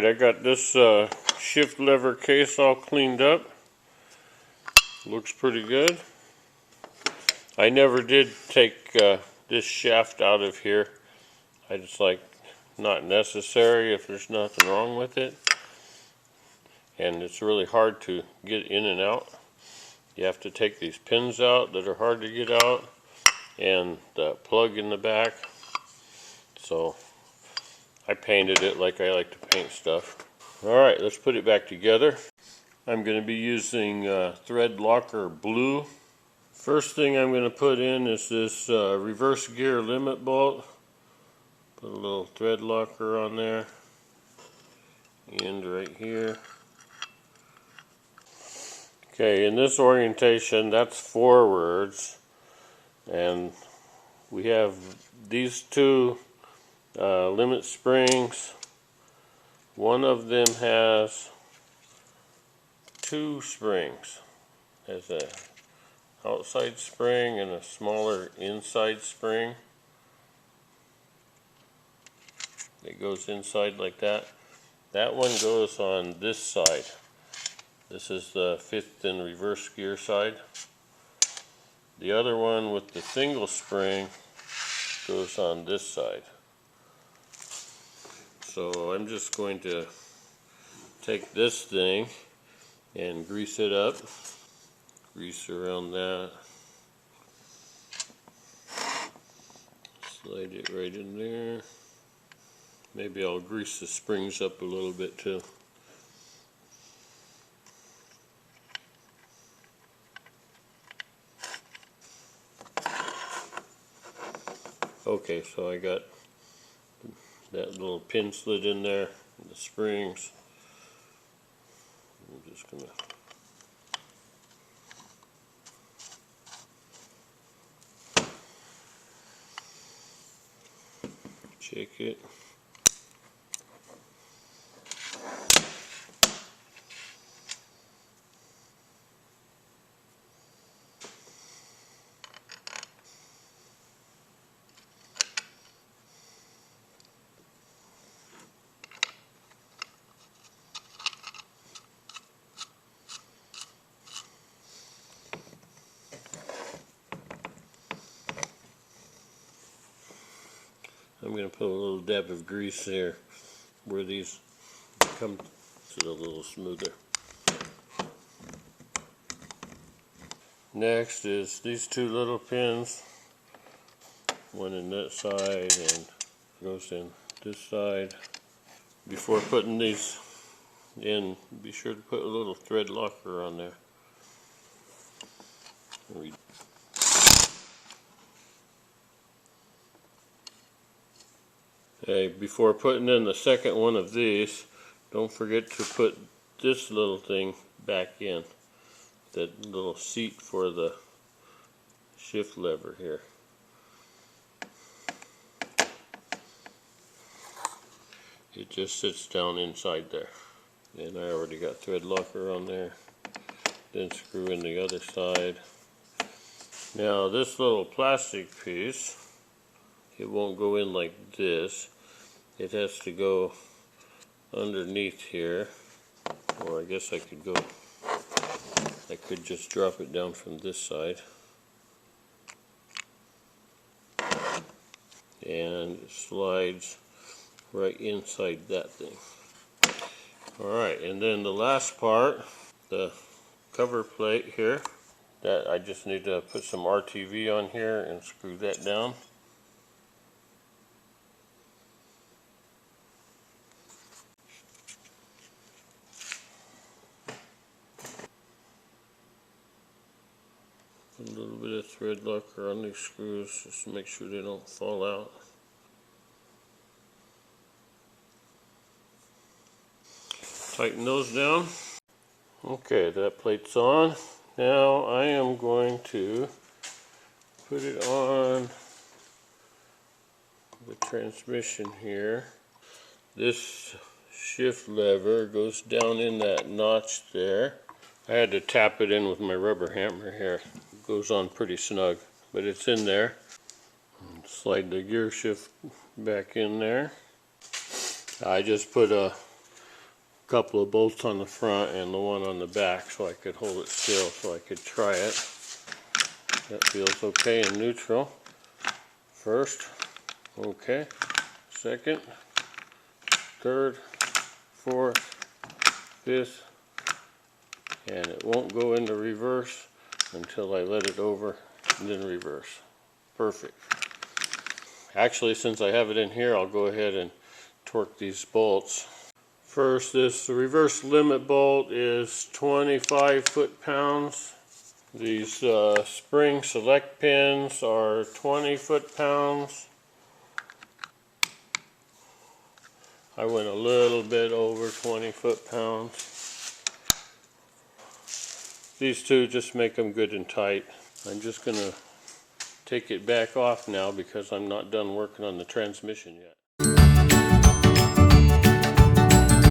Alright, I got this shift lever case all cleaned up. Looks pretty good. I never did take this shaft out of here. I just like, not necessary if there's nothing wrong with it. And it's really hard to get in and out. You have to take these pins out that are hard to get out, and the plug in the back. So I painted it like I like to paint stuff. Alright, let's put it back together. I'm going to be using thread locker blue. First thing I'm going to put in is this reverse gear limit bolt. Put a little thread locker on there. End right here. Okay, in this orientation, that's forwards. And we have these two limit springs. One of them has two springs. There's a outside spring and a smaller inside spring. It goes inside like that. That one goes on this side. This is the fifth and reverse gear side. The other one with the single spring goes on this side. So I'm just going to take this thing and grease it up. Grease around that. Slide it right in there. Maybe I'll grease the springs up a little bit too. Okay, so I got that little pin slid in there, the springs. I'm just gonna check it. I'm going to put a little dab of grease there where these come so they're a little smoother. Next is these two little pins, one in that side and goes in this side. Before putting these in, be sure to put a little thread locker on there. Okay, before putting in the second one of these, don't forget to put this little thing back in, that little seat for the shift lever here. It just sits down inside there. And I already got thread locker on there. Then screw in the other side. Now this little plastic piece, it won't go in like this. It has to go underneath here. Or I guess I could just drop it down from this side. And it slides right inside that thing. Alright, and then the last part, the cover plate here, that I just need to put some RTV on here and screw that down. Put a little bit of thread locker on these screws just to make sure they don't fall out. Tighten those down. Okay, that plate's on. Now I am going to put it on the transmission here. This shift lever goes down in that notch there. I had to tap it in with my rubber hammer here. It goes on pretty snug, but it's in there. Slide the gear shift back in there. I just put a couple of bolts on the front and the one on the back so I could hold it still so I could try it. That feels okay in neutral. First, okay. Second, third, fourth, fifth, and it won't go into reverse until I let it over and then reverse. Perfect. Actually, since I have it in here, I'll go ahead and torque these bolts. First, this reverse limit bolt is 25 foot-pounds. These spring select pins are 20 foot-pounds. I went a little bit over 20 foot-pounds. These two just make them good and tight. I'm just going to take it back off now because I'm not done working on the transmission yet.